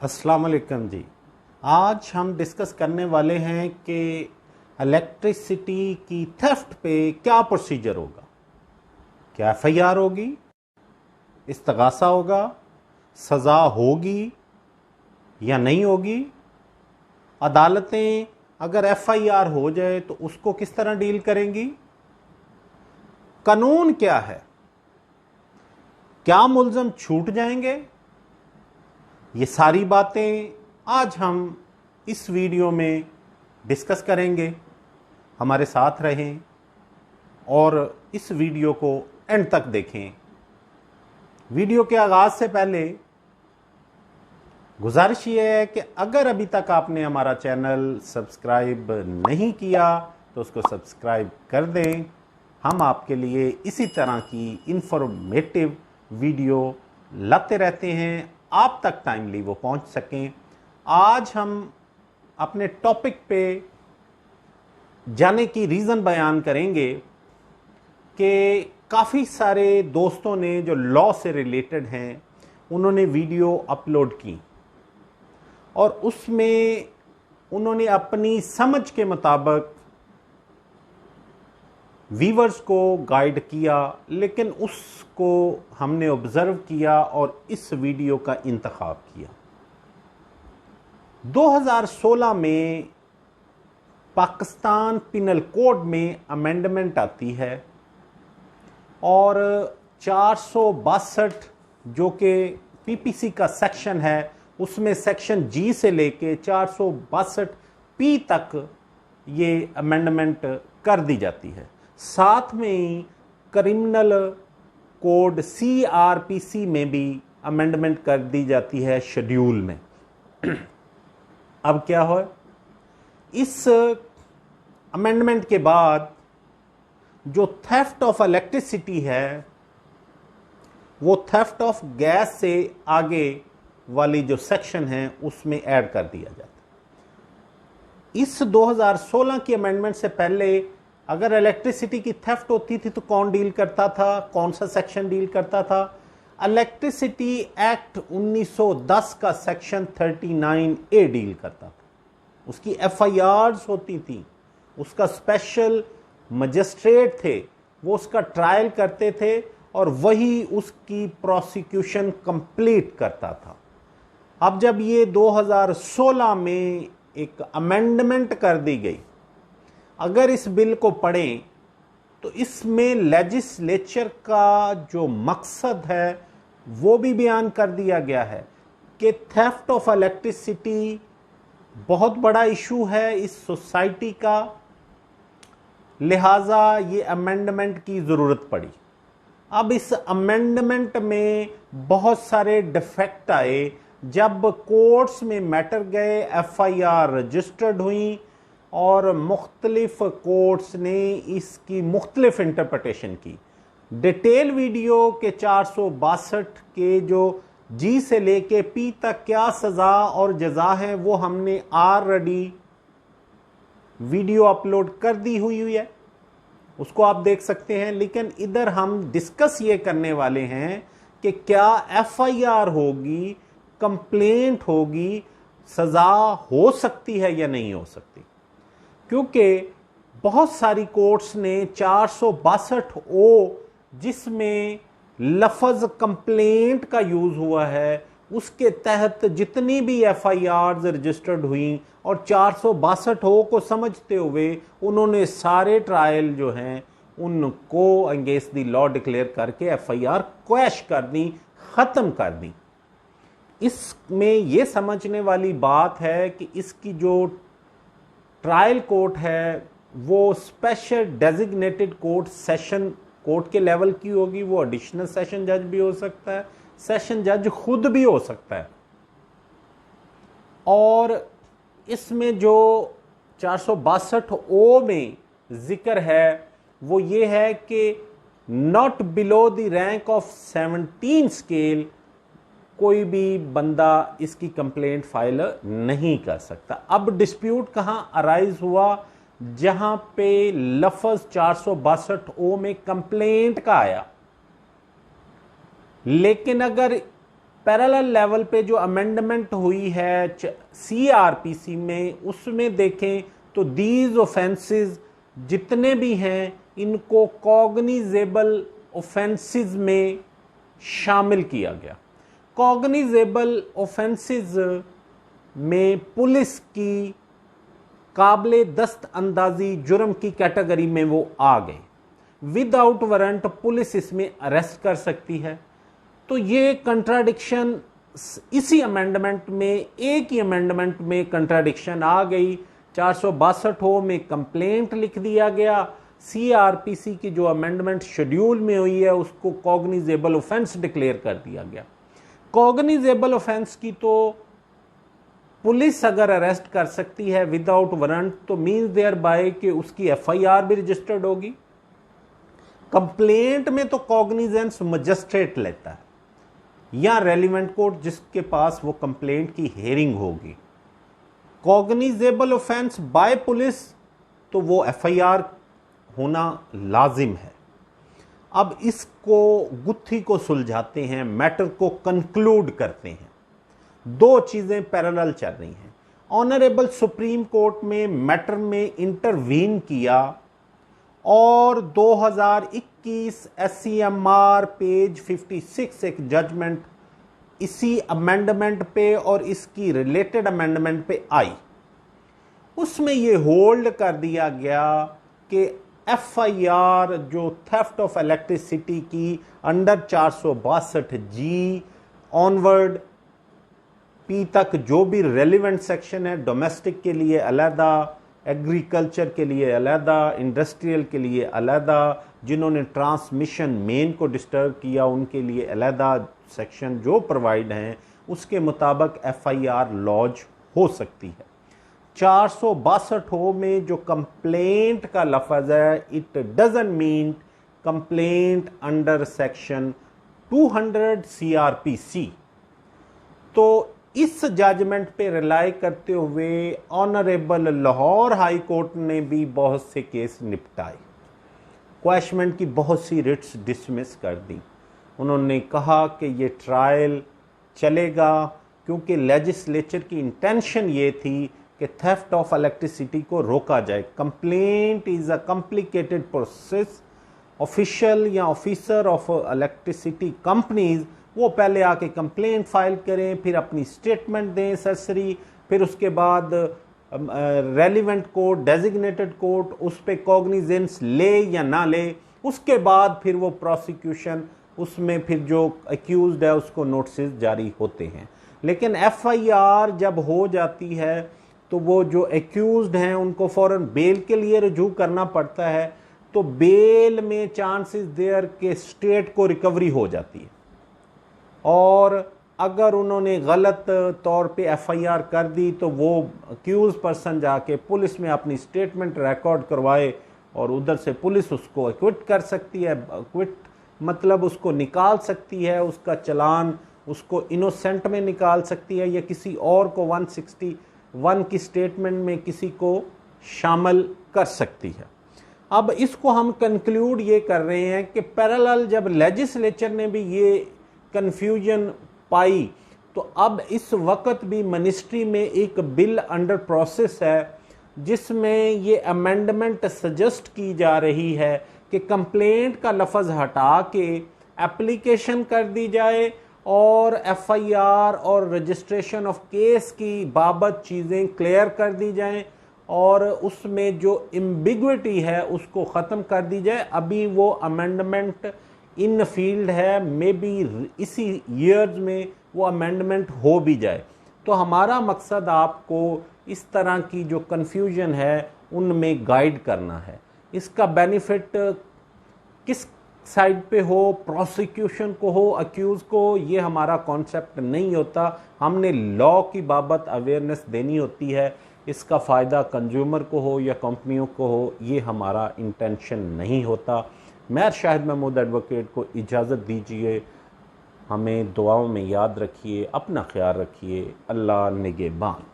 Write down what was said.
अस्सलाम वालेकुम जी। आज हम डिस्कस करने वाले हैं कि इलेक्ट्रिसिटी की थेफ्ट पे क्या प्रोसीजर होगा। क्या एफआईआर होगी, इस्तगासा होगा, सज़ा होगी या नहीं होगी। अदालतें अगर एफआईआर हो जाए तो उसको किस तरह डील करेंगी। कानून क्या है, क्या मुल्ज़म छूट जाएंगे। ये सारी बातें आज हम इस वीडियो में डिस्कस करेंगे। हमारे साथ रहें और इस वीडियो को एंड तक देखें। वीडियो के आगाज़ से पहले गुजारिश ये है कि अगर अभी तक आपने हमारा चैनल सब्सक्राइब नहीं किया तो उसको सब्सक्राइब कर दें। हम आपके लिए इसी तरह की इंफॉर्मेटिव वीडियो लाते रहते हैं, आप तक टाइमली वो पहुंच सकें। आज हम अपने टॉपिक पे जाने की रीज़न बयान करेंगे कि काफ़ी सारे दोस्तों ने जो लॉ से रिलेटेड हैं उन्होंने वीडियो अपलोड की और उसमें उन्होंने अपनी समझ के मुताबिक व्यूअर्स को गाइड किया, लेकिन उसको हमने ऑब्जर्व किया और इस वीडियो का इंतखाब किया। 2016 में पाकिस्तान पिनल कोड में अमेंडमेंट आती है और 462 जो कि पीपीसी का सेक्शन है उसमें सेक्शन जी से लेके 462 पी तक ये अमेंडमेंट कर दी जाती है। साथ में ही क्रिमिनल कोड सीआरपीसी में भी अमेंडमेंट कर दी जाती है शेड्यूल में। अब क्या हो, इस अमेंडमेंट के बाद जो थेफ्ट ऑफ इलेक्ट्रिसिटी है वो थेफ्ट ऑफ गैस से आगे वाली जो सेक्शन है उसमें ऐड कर दिया जाता है। इस 2016 की अमेंडमेंट से पहले अगर इलेक्ट्रिसिटी की थेफ्ट होती थी तो कौन डील करता था, कौन सा सेक्शन डील करता था। इलेक्ट्रिसिटी एक्ट 1910 का सेक्शन 39A डील करता था। उसकी एफआईआर्स होती थी, उसका स्पेशल मजिस्ट्रेट थे, वो उसका ट्रायल करते थे और वही उसकी प्रोसिक्यूशन कंप्लीट करता था। अब जब ये 2016 में एक अमेंडमेंट कर दी गई, अगर इस बिल को पढ़ें तो इसमें लेजिस्लेचर का जो मकसद है वो भी बयान कर दिया गया है कि थेफ्ट ऑफ इलेक्ट्रिसिटी बहुत बड़ा इशू है इस सोसाइटी का, लिहाजा ये अमेंडमेंट की ज़रूरत पड़ी। अब इस अमेंडमेंट में बहुत सारे डिफेक्ट आए। जब कोर्ट्स में मैटर गए, एफआईआर रजिस्टर्ड हुई और मुख्तलिफ कोर्ट्स ने इसकी मुख्तलिफ इंटरप्रटेशन की। डिटेल वीडियो के 462 के जो जी से लेके पी तक क्या सज़ा और जजा है वो हमने ऑलरेडी वीडियो अपलोड कर दी हुई है, उसको आप देख सकते हैं। लेकिन इधर हम डिस्कस ये करने वाले हैं कि क्या एफआईआर होगी, कंप्लेंट होगी, सज़ा हो सकती है या नहीं हो सकती। क्योंकि बहुत सारी कोर्ट्स ने 462 जिसमें लफ्ज़ कंप्लेंट का यूज़ हुआ है उसके तहत जितनी भी एफआईआर्स रजिस्टर्ड हुई और 462 को समझते हुए उन्होंने सारे ट्रायल जो हैं उनको अगेंस्ट द लॉ डिक्लेयर करके एफआईआर क्वैश कर दी, ख़त्म कर दी। इसमें यह समझने वाली बात है कि इसकी जो ट्रायल कोर्ट है वो special designated court session court के लेवल की होगी। वो एडिशनल सेशन जज भी हो सकता है, सेशन जज खुद भी हो सकता है। और इसमें जो 462 में जिक्र है वो ये है कि not below the rank of 17 scale कोई भी बंदा इसकी कंप्लेंट फाइल नहीं कर सकता। अब डिस्प्यूट कहां अराइज हुआ, जहां पे लफ्ज 462 में कंप्लेंट का आया, लेकिन अगर पैरेलल लेवल पे जो अमेंडमेंट हुई है सीआरपीसी में, उसमें देखें तो दीज ऑफेंसेस जितने भी हैं इनको कॉग्निजेबल ऑफेंसेस में शामिल किया गया। कॉग्निजेबल ऑफेंसेस में पुलिस की काबिले दस्त अंदाजी जुर्म की कैटेगरी में वो आ गए। विदाउट वारंट पुलिस इसमें अरेस्ट कर सकती है। तो ये कंट्राडिक्शन इसी अमेंडमेंट में, एक ही अमेंडमेंट में कंट्राडिक्शन आ गई। 462 में कंप्लेंट लिख दिया गया, सीआरपीसी की जो अमेंडमेंट शेड्यूल में हुई है उसको कॉग्निजेबल ऑफेंस डिक्लेयर कर दिया गया। कॉग्निजेबल ऑफेंस की तो पुलिस अगर अरेस्ट कर सकती है विदाउट वारंट, तो मीन्स देयर बाय कि उसकी एफआईआर भी रजिस्टर्ड होगी। कंप्लेंट में तो कॉग्निजेंस मजिस्ट्रेट लेता है या रेलिवेंट कोर्ट जिसके पास वो कंप्लेंट की हेयरिंग होगी। कॉग्निजेबल ऑफेंस बाय पुलिस तो वो एफआईआर होना लाजिम है। अब इसको गुत्थी को सुलझाते हैं, मैटर को कंक्लूड करते हैं। दो चीजें पैरेलल चल रही हैं। ऑनरेबल सुप्रीम कोर्ट में मैटर में इंटरवीन किया और 2021 एससीएमआर पेज 56 एक जजमेंट इसी अमेंडमेंट पे और इसकी रिलेटेड अमेंडमेंट पे आई। उसमें ये होल्ड कर दिया गया कि एफआईआर जो थेफ्ट ऑफ इलेक्ट्रिसिटी की अंडर 462G ऑनवर्ड पी तक जो भी रेलिवेंट सेक्शन है, डोमेस्टिक के लिए अलहदा, एग्रीकल्चर के लिए अलहदा, इंडस्ट्रियल के लिए अलहदा, जिन्होंने ट्रांसमिशन मेन को डिस्टर्ब किया उनके लिए अलहदा सेक्शन जो प्रोवाइड हैं, उसके मुताबिक एफआईआर लॉन्च हो सकती है। 462 में जो कंप्लेंट का लफ्ज है, it doesn't mean complaint under section 200 CrPC. तो इस जजमेंट पे रिलाई करते हुए ऑनरेबल लाहौर हाई कोर्ट ने भी बहुत से केस निपटाए, क्वैशमेंट की बहुत सी रिट्स डिसमिस कर दी। उन्होंने कहा कि ये ट्रायल चलेगा क्योंकि लेजिस्लेचर की इंटेंशन ये थी कि थेफ्ट ऑफ इलेक्ट्रिसिटी को रोका जाए। Complaint is a complicated process. Official या ऑफिसर ऑफ इलेक्ट्रिसिटी कंपनीज वो पहले आके कंप्लेंट फाइल करें, फिर अपनी स्टेटमेंट दें सरसरी, फिर उसके बाद रेलिवेंट कोर्ट, डेजिग्नेटेड कोर्ट उस पर कॉग्निजेंस ले या ना ले, उसके बाद फिर वो प्रोसिक्यूशन, उसमें फिर जो एक्यूज्ड है उसको नोटिस जारी होते हैं। लेकिन एफआईआर जब हो जाती है तो वो जो एक्यूज्ड हैं उनको फौरन बेल के लिए रुजू करना पड़ता है। तो बेल में चांसेस देयर के स्टेट को रिकवरी हो जाती है, और अगर उन्होंने गलत तौर पे एफआईआर कर दी तो वो अक्यूज पर्सन जाके पुलिस में अपनी स्टेटमेंट रिकॉर्ड करवाए और उधर से पुलिस उसको एक्विट कर सकती है। एक्विट मतलब उसको निकाल सकती है, उसका चालान उसको इनोसेंट में निकाल सकती है या किसी और को 161 की स्टेटमेंट में किसी को शामिल कर सकती है। अब इसको हम कंक्लूड ये कर रहे हैं कि पैरेलल जब लेजिस्लेचर ने भी ये कन्फ्यूजन पाई तो अब इस वक्त भी मिनिस्ट्री में एक बिल अंडर प्रोसेस है जिसमें ये अमेंडमेंट सजेस्ट की जा रही है कि कंप्लेंट का लफ्ज़ हटा के एप्लीकेशन कर दी जाए और एफआईआर और रजिस्ट्रेशन ऑफ केस की बाबत चीज़ें क्लियर कर दी जाएं और उसमें जो एम्बिग्विटी है उसको ख़त्म कर दी जाए। अभी वो अमेंडमेंट इन फील्ड है, मे बी इसी ईयर्स में वो अमेंडमेंट हो भी जाए। तो हमारा मकसद आपको इस तरह की जो कन्फ्यूजन है उनमें गाइड करना है। इसका बेनिफिट किस साइड पे हो, प्रोसिक्यूशन को हो, अक्यूज को, ये हमारा कॉन्सेप्ट नहीं होता। हमने लॉ की बाबत अवेयरनेस देनी होती है। इसका फ़ायदा कंज्यूमर को हो या कंपनियों को हो, ये हमारा इंटेंशन नहीं होता। मैं शाहिद महमूद एडवोकेट को इजाज़त दीजिए। हमें दुआओं में याद रखिए, अपना ख्याल रखिए। अल्लाह निगहबान।